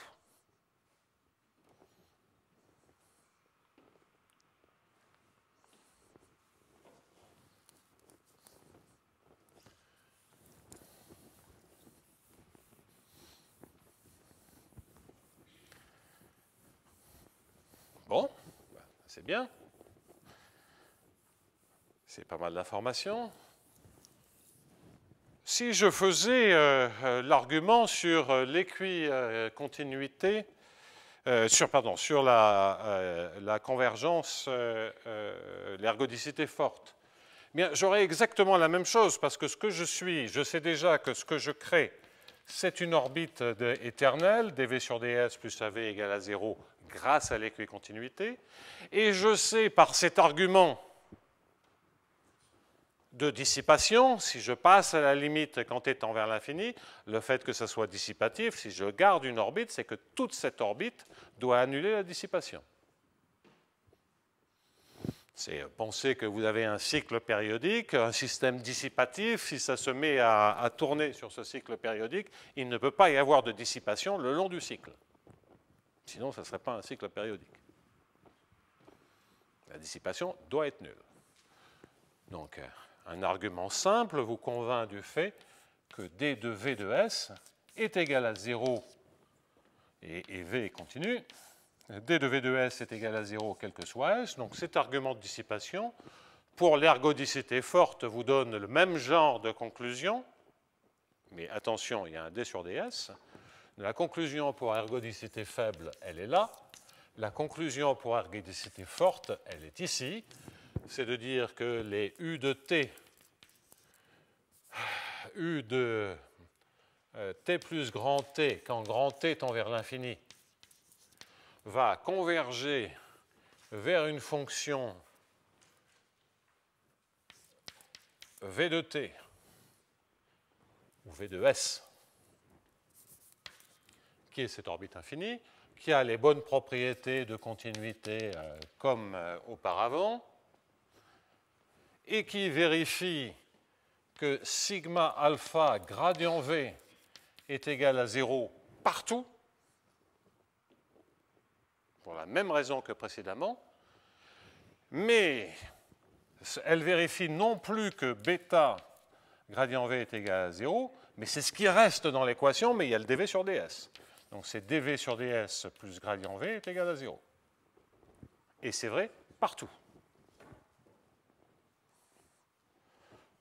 Bon, c'est bien. C'est pas mal d'informations. Si je faisais l'argument sur l'équicontinuité, sur la convergence, l'ergodicité forte, bien, j'aurais exactement la même chose, parce que ce que je sais déjà que ce que je crée, c'est une orbite éternelle, dv sur ds plus av égale à 0, grâce à l'équicontinuité, et je sais par cet argument de dissipation, si je passe à la limite quand étant vers l'infini, le fait que ça soit dissipatif, si je garde une orbite, c'est que toute cette orbite doit annuler la dissipation. C'est penser que vous avez un cycle périodique, un système dissipatif, si ça se met à tourner sur ce cycle périodique, il ne peut pas y avoir de dissipation le long du cycle. Sinon, ça ne serait pas un cycle périodique. La dissipation doit être nulle. Donc, un argument simple vous convainc du fait que d de v de s est égal à 0 et v est continu. d de v de s est égal à 0 quel que soit s. Donc cet argument de dissipation, pour l'ergodicité forte, vous donne le même genre de conclusion. Mais attention, il y a un d sur ds. La conclusion pour ergodicité faible, elle est là. La conclusion pour ergodicité forte, elle est ici. c'est de dire que les U de t, U de t plus grand t, quand grand t tend vers l'infini, va converger vers une fonction v de t, ou v de s, qui est cette orbite infinie, qui a les bonnes propriétés de continuité comme auparavant, et qui vérifie que sigma alpha gradient v est égal à 0 partout, pour la même raison que précédemment, mais elle vérifie non plus que bêta gradient v est égal à 0, mais c'est ce qui reste dans l'équation, mais il y a le dv sur ds. Donc c'est dv sur ds plus gradient v est égal à 0. Et c'est vrai partout.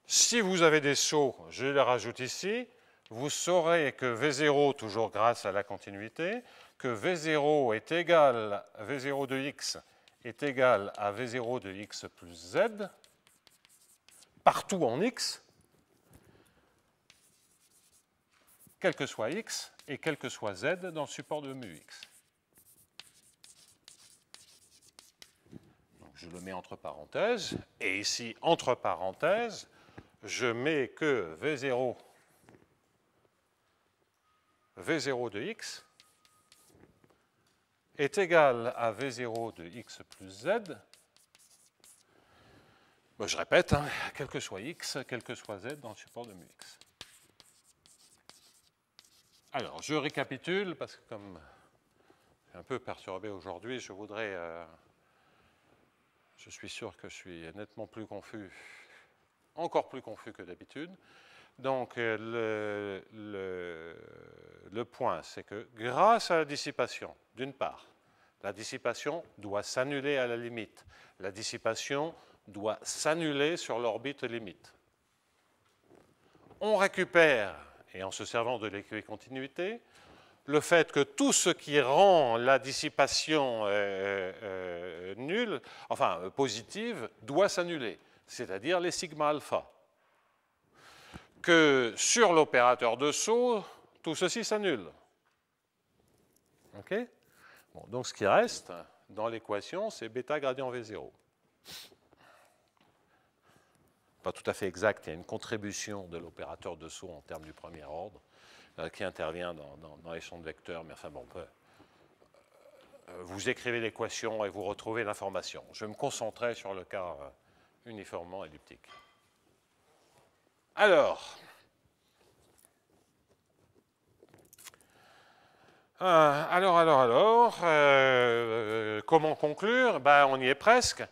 Si vous avez des sauts, je les rajoute ici, vous saurez que V0, toujours grâce à la continuité, que V0 est égal, V0 de x est égal à V0 de x plus z, partout en x, quel que soit x et quel que soit z dans le support de mu x. Donc je le mets entre parenthèses, et ici, entre parenthèses, je mets que V0 de x est égal à V0 de x plus z. Ben, je répète, hein, quel que soit x, quel que soit z dans le support de mu x. Alors, je récapitule, parce que comme je suis un peu perturbé aujourd'hui, je voudrais... je suis sûr que je suis nettement plus confus, encore plus confus que d'habitude. Donc, le point, c'est que grâce à la dissipation, d'une part, la dissipation doit s'annuler à la limite. La dissipation doit s'annuler sur l'orbite limite. On récupère, et en se servant de l'équicontinuité, le fait que tout ce qui rend la dissipation nulle, enfin positive, doit s'annuler, c'est-à-dire les sigma alpha. Que sur l'opérateur de saut, tout ceci s'annule. OK? Bon, donc ce qui reste dans l'équation, c'est bêta gradient V0. Pas tout à fait exact, il y a une contribution de l'opérateur de saut en termes du premier ordre qui intervient dans les champs de vecteurs, mais enfin bon, vous écrivez l'équation et vous retrouvez l'information. Je vais me concentrer sur le cas uniformément elliptique. Alors, comment conclure? Ben, on y est presque,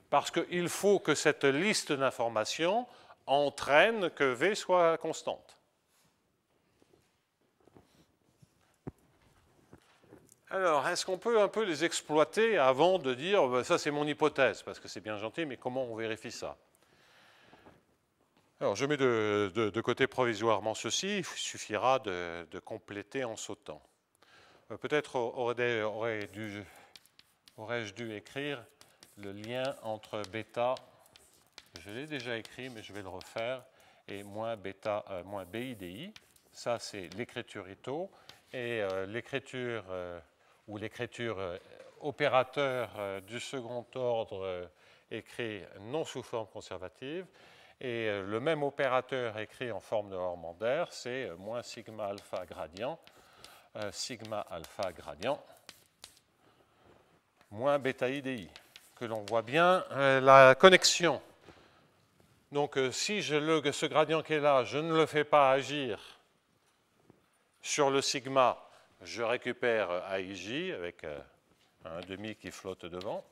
parce qu'il faut que cette liste d'informations entraîne que V soit constante. Alors, est-ce qu'on peut un peu les exploiter avant de dire, ben, ça c'est mon hypothèse, parce que c'est bien gentil, mais comment on vérifie ça? Alors, je mets de côté provisoirement ceci, il suffira de compléter en sautant. Peut-être aurais-je dû écrire le lien entre bêta, je l'ai déjà écrit, mais je vais le refaire, et moins bêta, moins BIDI. Ça, c'est l'écriture Ito, et l'écriture ou l'écriture opérateur du second ordre écrit non sous forme conservative. Et le même opérateur écrit en forme de Hormander, c'est moins sigma alpha gradient, moins bêta IDI. Que l'on voit bien la connexion. Donc si ce gradient qui est là, je ne le fais pas agir sur le sigma, je récupère AIJ avec un demi qui flotte devant.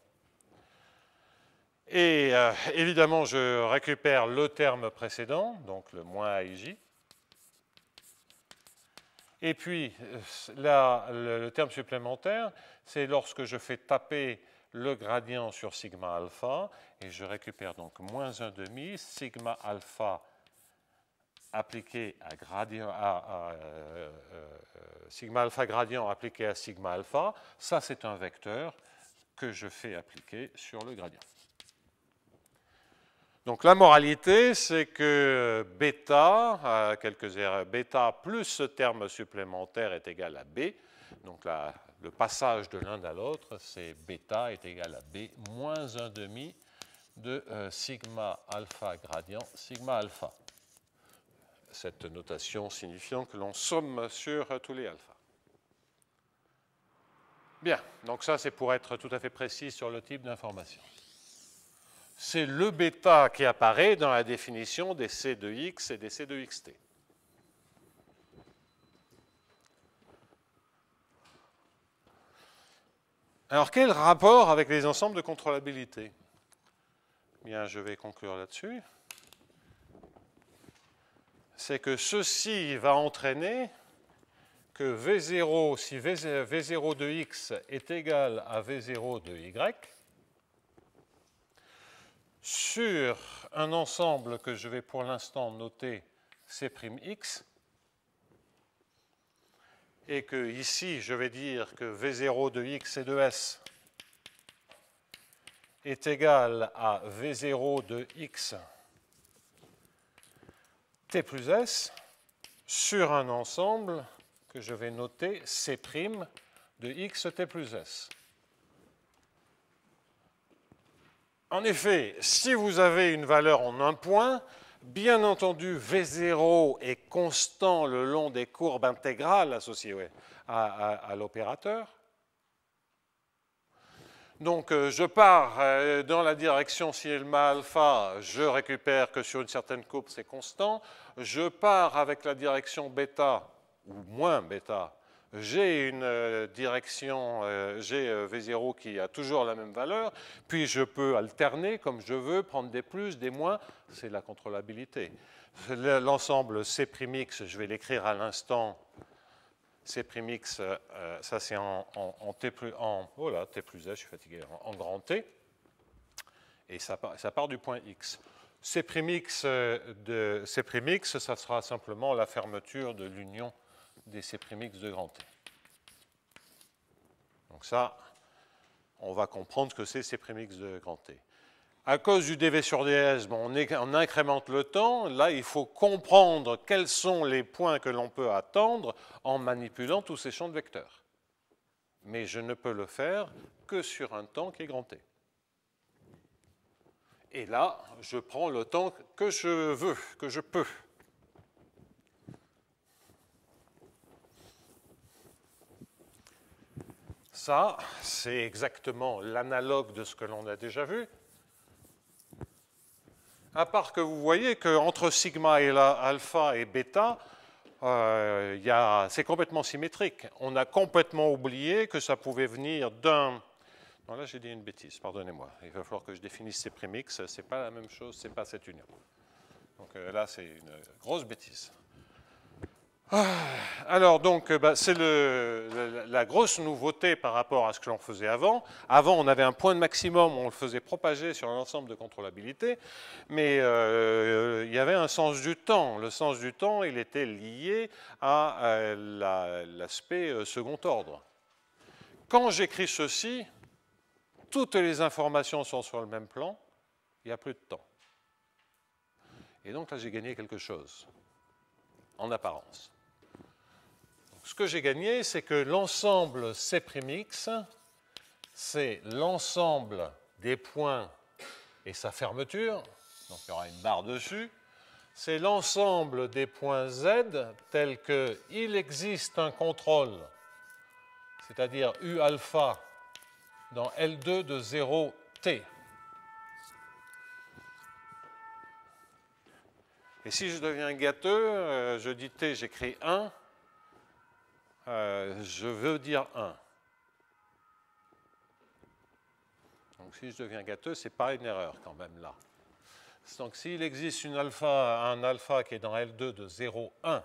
Et évidemment, je récupère le terme précédent, donc le moins AIJ. Et puis, là, le terme supplémentaire, c'est lorsque je fais taper le gradient sur sigma alpha, et je récupère donc moins 1,5 sigma alpha appliqué à gradient, sigma alpha gradient appliqué à sigma alpha. Ça, c'est un vecteur que je fais appliquer sur le gradient. Donc la moralité, c'est que bêta, bêta plus ce terme supplémentaire est égal à B. Donc le passage de l'un à l'autre, c'est bêta est égal à B moins 1,5 de sigma alpha gradient sigma alpha. Cette notation signifiant que l'on somme sur tous les alphas. Bien, donc ça c'est pour être tout à fait précis sur le type d'information. C'est le bêta qui apparaît dans la définition des C de X et des C de XT. Alors quel rapport avec les ensembles de contrôlabilité? Bien, je vais conclure là-dessus. C'est que ceci va entraîner que V0, si V0 de X est égal à V0 de Y, sur un ensemble que je vais pour l'instant noter C'X, et que ici je vais dire que V0 de X et de S est égal à V0 de X T plus S sur un ensemble que je vais noter C' de X T plus S. En effet, si vous avez une valeur en un point, bien entendu, V0 est constant le long des courbes intégrales associées à l'opérateur. Donc, je pars dans la direction sigma alpha, je récupère que sur une certaine courbe, c'est constant. Je pars avec la direction bêta, ou moins bêta, j'ai une direction, j'ai V0 qui a toujours la même valeur, puis je peux alterner comme je veux, prendre des plus, des moins, c'est la contrôlabilité. L'ensemble C'X, je vais l'écrire à l'instant, C'X, ça c'est en T plus, oh là, T plus S, je suis fatigué, en grand T, et ça part du point X. C'X, ça sera simplement la fermeture de l'union des C'X de grand T. Donc ça, on va comprendre que c'est C'X de grand T. À cause du dv sur ds, bon, on incrémente le temps. Là, il faut comprendre quels sont les points que l'on peut attendre en manipulant tous ces champs de vecteurs. Mais je ne peux le faire que sur un temps qui est grand T. Et là, je prends le temps que je veux, que je peux. Ça, c'est exactement l'analogue de ce que l'on a déjà vu. À part que vous voyez qu'entre sigma et alpha et bêta, c'est complètement symétrique. On a complètement oublié que ça pouvait venir d'un... Non, là j'ai dit une bêtise, pardonnez-moi. Il va falloir que je définisse C'X, c'est pas la même chose, c'est pas cette union. Donc là c'est une grosse bêtise. Alors donc, c'est la grosse nouveauté par rapport à ce que l'on faisait avant. Avant, on avait un point de maximum, on le faisait propager sur un ensemble de contrôlabilité, mais il y avait un sens du temps. Le sens du temps, il était lié à l'aspect second ordre. Quand j'écris ceci, toutes les informations sont sur le même plan, il n'y a plus de temps. Et donc là, j'ai gagné quelque chose, en apparence. Ce que j'ai gagné, c'est que l'ensemble C'X, c'est l'ensemble des points et sa fermeture, donc il y aura une barre dessus, c'est l'ensemble des points Z tels qu'il existe un contrôle, c'est-à-dire U alpha dans L2 de 0T. Et si je deviens gâteux, je dis T, j'écris 1, je veux dire 1. Donc si je deviens gâteux, ce n'est pas une erreur quand même là. Donc s'il existe un alpha qui est dans L2 de 0, 1,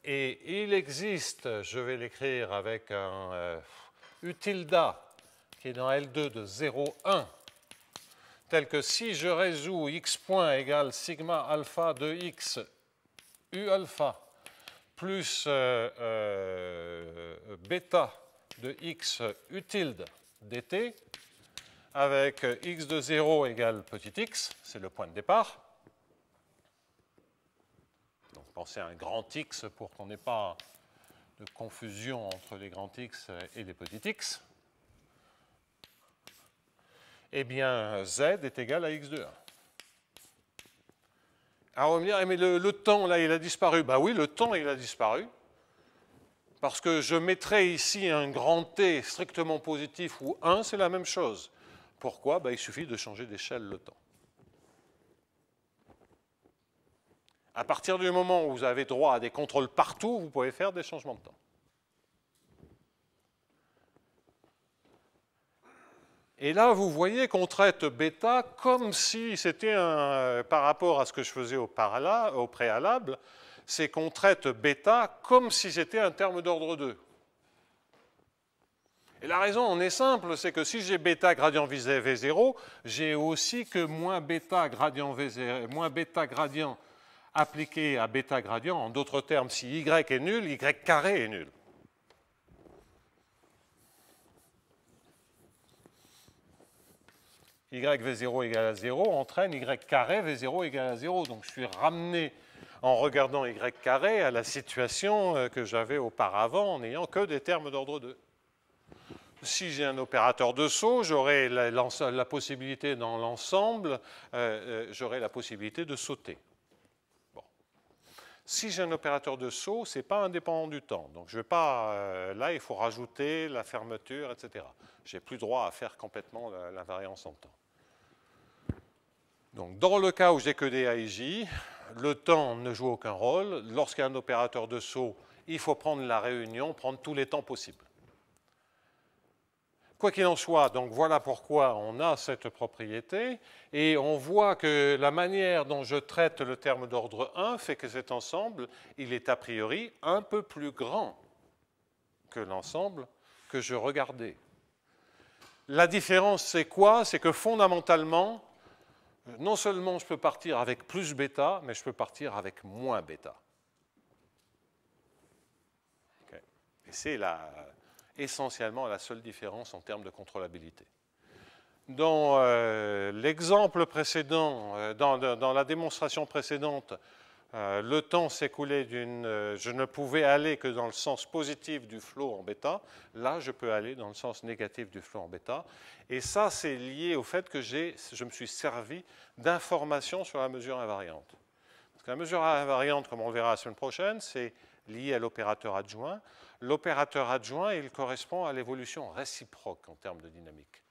et il existe, je vais l'écrire avec un U tilde qui est dans L2 de 0, 1, tel que si je résous x point égale sigma alpha de x U alpha plus bêta de x U tilde dt, avec x de 0 égale petit x, c'est le point de départ. Donc pensez à un grand X pour qu'on n'ait pas de confusion entre les grands X et les petits x. Eh bien, z est égal à x de 1. Alors on va me dire, mais le temps, là, il a disparu. Ben oui, le temps, il a disparu. Parce que je mettrai ici un grand T strictement positif ou 1, c'est la même chose. Pourquoi? Ben, il suffit de changer d'échelle le temps. À partir du moment où vous avez droit à des contrôles partout, vous pouvez faire des changements de temps. Et là, vous voyez qu'on traite bêta comme si c'était par rapport à ce que je faisais au préalable, c'est qu'on traite bêta comme si c'était un terme d'ordre 2. Et la raison en est simple, c'est que si j'ai bêta gradient V0, j'ai aussi que moins bêta gradient V0, moins bêta gradient appliqué à bêta gradient. En d'autres termes, si y est nul, y carré est nul. Y V0 égale à 0 entraîne y carré V0 égale à 0. Donc je suis ramené en regardant y carré à la situation que j'avais auparavant en n'ayant que des termes d'ordre 2. Si j'ai un opérateur de saut, j'aurai la possibilité dans l'ensemble, j'aurai la possibilité de sauter. Bon. Si j'ai un opérateur de saut, ce n'est pas indépendant du temps. Donc je vais pas, là, il faut rajouter la fermeture, etc. Je n'ai plus droit à faire complètement l'invariance en temps. Donc, dans le cas où j'ai que des AIJ, le temps ne joue aucun rôle. Lorsqu'il y a un opérateur de saut, il faut prendre la réunion, prendre tous les temps possibles. Quoi qu'il en soit, donc voilà pourquoi on a cette propriété. Et on voit que la manière dont je traite le terme d'ordre 1 fait que cet ensemble, il est a priori un peu plus grand que l'ensemble que je regardais. La différence, c'est quoi? C'est que fondamentalement, non seulement je peux partir avec plus bêta, mais je peux partir avec moins bêta. Okay. Et c'est essentiellement la seule différence en termes de contrôlabilité. Dans l'exemple précédent, dans la démonstration précédente, le temps s'écoulait je ne pouvais aller que dans le sens positif du flot en bêta. Là, je peux aller dans le sens négatif du flot en bêta. Et ça, c'est lié au fait que je me suis servi d'informations sur la mesure invariante. Parce que la mesure invariante, comme on le verra la semaine prochaine, c'est lié à l'opérateur adjoint. L'opérateur adjoint, il correspond à l'évolution réciproque en termes de dynamique.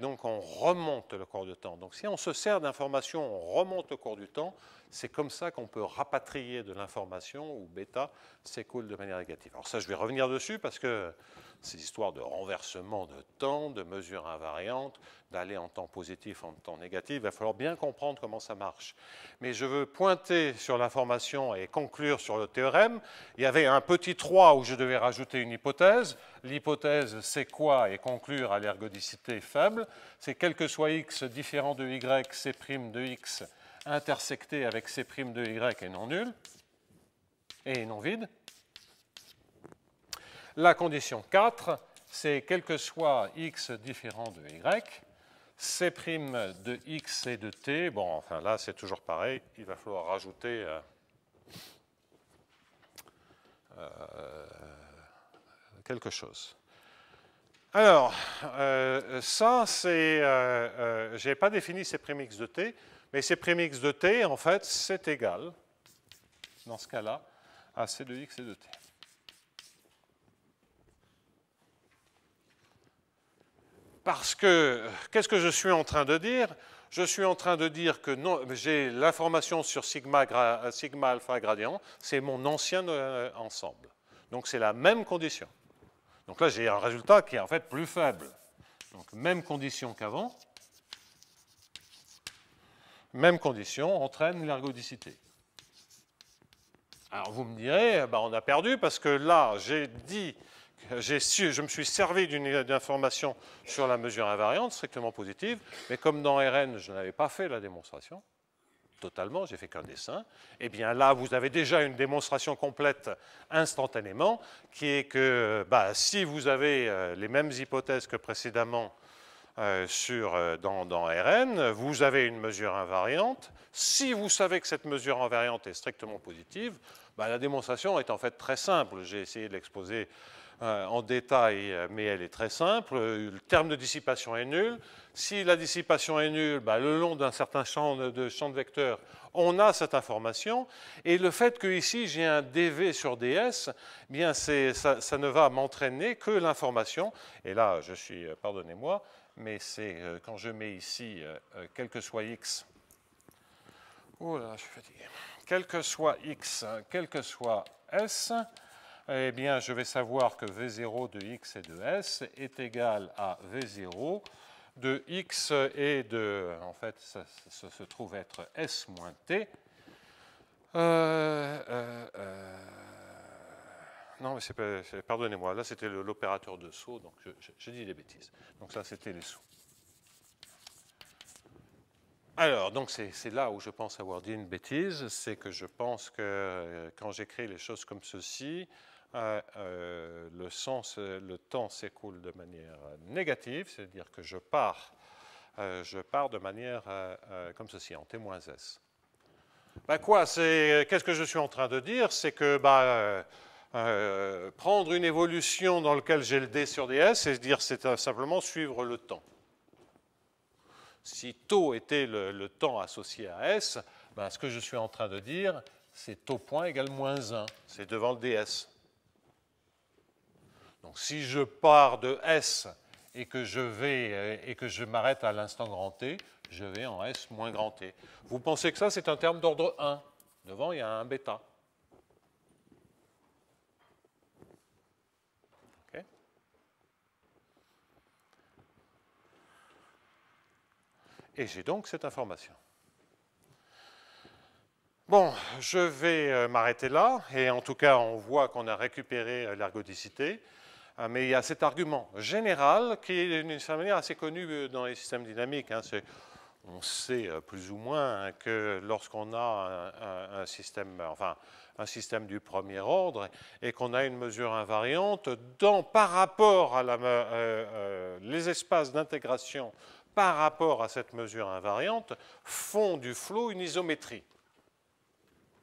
Donc, on remonte le cours de temps. Donc, si on se sert d'informations, on remonte le cours du temps. C'est comme ça qu'on peut rapatrier de l'information où bêta s'écoule de manière négative. Alors ça, je vais revenir dessus parce que ces histoires de renversement de temps, de mesures invariantes, d'aller en temps positif, en temps négatif, il va falloir bien comprendre comment ça marche. Mais je veux pointer sur l'information et conclure sur le théorème. Il y avait un petit 3 où je devais rajouter une hypothèse. L'hypothèse, c'est quoi? Et conclure à l'ergodicité faible. C'est quel que soit x différent de y, c' de x intersecté avec c' de y et non nul, et non vide. La condition 4, c'est quel que soit x différent de y, c' de x et de t, bon, enfin là, c'est toujours pareil, il va falloir rajouter quelque chose. Alors, ça, c'est, je n'ai pas défini c' x de t, mais c' x de t, en fait, c'est égal, dans ce cas-là, à c de x et de t. Parce que, qu'est-ce que je suis en train de dire? Je suis en train de dire que j'ai l'information sur sigma alpha gradient, c'est mon ancien ensemble. Donc, c'est la même condition. Donc là, j'ai un résultat qui est en fait plus faible. Donc, même condition qu'avant. Même condition entraîne l'ergodicité. Alors vous me direz, ben, on a perdu parce que là, je me suis servi d'une information sur la mesure invariante, strictement positive, mais comme dans RN, je n'avais pas fait la démonstration totalement, j'ai fait qu'un dessin, et bien là, vous avez déjà une démonstration complète instantanément, qui est que si vous avez les mêmes hypothèses que précédemment, dans Rn, vous avez une mesure invariante. Si vous savez que cette mesure invariante est strictement positive, la démonstration est en fait très simple. J'ai essayé de l'exposer en détail, mais elle est très simple. Le terme de dissipation est nul. Si la dissipation est nulle, le long d'un certain champ de vecteurs, on a cette information. Et le fait que ici j'ai un dv sur ds, bien ça ne va m'entraîner que l'information. Et là, pardonnez-moi, mais c'est quand je mets ici, quel que soit x, oh là, je suis fatigué, quel que soit x, quel que soit s, eh bien, je vais savoir que V0 de x et de s est égal à V0 de x et de, en fait, ça se trouve être s moins t. Non, mais pardonnez-moi, là c'était l'opérateur de saut, donc j'ai dit des bêtises. Donc ça c'était les sauts. Alors, donc c'est là où je pense avoir dit une bêtise, c'est que je pense que quand j'écris les choses comme ceci, le temps s'écoule de manière négative, c'est-à-dire que je pars de manière comme ceci, en t-s. Qu'est-ce que je suis en train de dire? C'est que prendre une évolution dans laquelle j'ai le d sur ds, c'est simplement suivre le temps. Si tau était le temps associé à s, ce que je suis en train de dire, c'est tau point égale moins 1, c'est devant le ds. Donc si je pars de S et que je m'arrête à l'instant grand T, je vais en S moins grand T. Vous pensez que ça, c'est un terme d'ordre 1. Devant, il y a un bêta. Okay. Et j'ai donc cette information. Bon, je vais m'arrêter là. Et en tout cas, on voit qu'on a récupéré l'ergodicité. Mais il y a cet argument général qui est d'une certaine manière assez connu dans les systèmes dynamiques. On sait plus ou moins que lorsqu'on a un système du premier ordre et qu'on a une mesure invariante, par rapport à les espaces d'intégration par rapport à cette mesure invariante, font du flot une isométrie.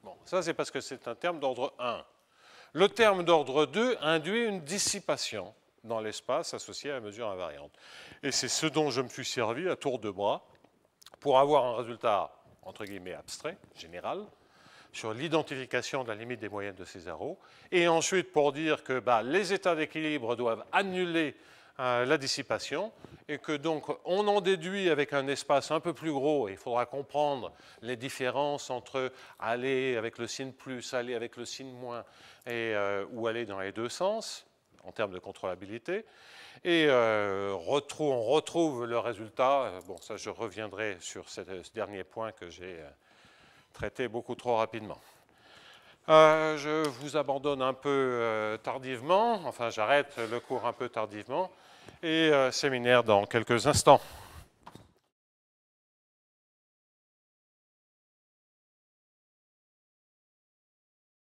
Bon, ça c'est parce que c'est un terme d'ordre 1. Le terme d'ordre 2 induit une dissipation dans l'espace associé à la mesure invariante. Et c'est ce dont je me suis servi à tour de bras pour avoir un résultat, entre guillemets, abstrait, général, sur l'identification de la limite des moyennes de Césaraux, et ensuite pour dire que les états d'équilibre doivent annuler la dissipation, et que donc on en déduit avec un espace un peu plus gros, et il faudra comprendre les différences entre aller avec le signe plus, aller avec le signe moins, ou aller dans les deux sens, en termes de contrôlabilité. Et on retrouve le résultat. Bon, ça, je reviendrai sur ce dernier point que j'ai traité beaucoup trop rapidement. Je vous abandonne un peu tardivement, enfin j'arrête le cours un peu tardivement, et séminaire dans quelques instants.